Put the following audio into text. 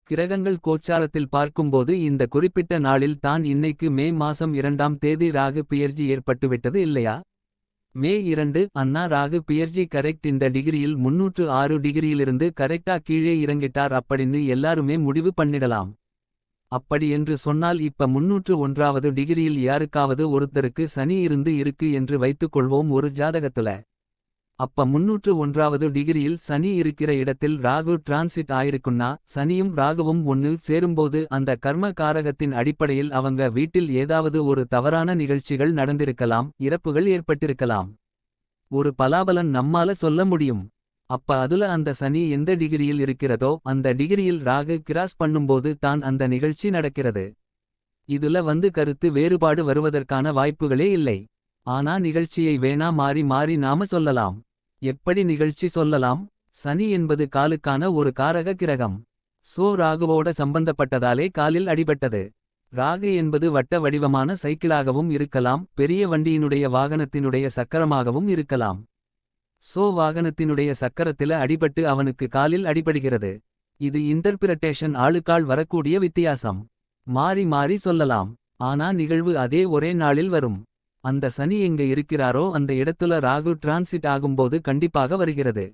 கிரகங்கள் கோச்சாரத்தில் பார்க்கும்போது இந்த குறிப்பிட்ட நாளில் தான் இன்னைக்கு மே மாசம் 2ஆம் தேதி ராகு பியர்ஜி ஏற்பட்டுவிட்டது இல்லையா. மே 2 அண்ணா ராகு பியர்ஜி கரெக்ட். இந்த டிகிரியில் 306 டிகிரியிலிருந்து கரெக்டா கீழே இறங்கிட்டார் அப்படின்னு எல்லாருமே முடிவு பண்ணிடலாம். அப்படி என்று சொன்னால் இப்ப 301வது டிகிரியில் யாருக்காவது ஒருத்தருக்கு சனி இருக்கு என்று வைத்துக்கொள்வோம் ஒரு ஜாதகத்துல. அப்ப 301வது டிகிரியில் சனி இருக்கிற இடத்தில் ராகு டிரான்சிட் ஆயிருக்குன்னா சனியும் ராகுவும் ஒன்னு சேரும்போது அந்த கர்ம காரகத்தின் அடிப்படையில் அவங்க வீட்டில் ஏதாவது ஒரு தவறான நிகழ்ச்சிகள் நடந்திருக்கலாம், இறப்புகள் ஏற்பட்டிருக்கலாம். ஒரு பலாபலன் நம்மால சொல்ல முடியும். அப்ப அதுல அந்த சனி எந்த டிகிரியில் இருக்கிறதோ அந்த டிகிரியில் ராகு கிராஸ் பண்ணும்போது தான் அந்த நிகழ்ச்சி நடக்கிறது. இதுல கருத்து வேறுபாடு வருவதற்கான வாய்ப்புகளே இல்லை. ஆனா நிகழ்ச்சியை வேணா மாறி மாறி நாம சொல்லலாம். எப்படி நிகழ்ச்சி சொல்லலாம். சனி என்பது காலுக்கான ஒரு காரக கிரகம். ராகுவோட சம்பந்தப்பட்டதாலே காலில் அடிபட்டது. ராகு என்பது வட்ட வடிவமான சைக்கிளாகவும் இருக்கலாம், பெரிய வண்டியினுடைய வாகனத்தினுடைய சக்கரமாகவும் இருக்கலாம். வாகனத்தினுடைய சக்கரத்தில அடிபட்டு அவனுக்கு காலில் அடிபடுகிறது. இது இன்டர்பிரட்டேஷன், ஆளுக்கால் வரக்கூடிய வித்தியாசம். மாறி மாறி சொல்லலாம். ஆனா நிகழ்வு அதே ஒரே நாளில் வரும். அந்த சனி எங்க இருக்கிறாரோ அந்த இடத்துல ராகு டிரான்சிட் ஆகும்போது கண்டிப்பாக வருகிறது.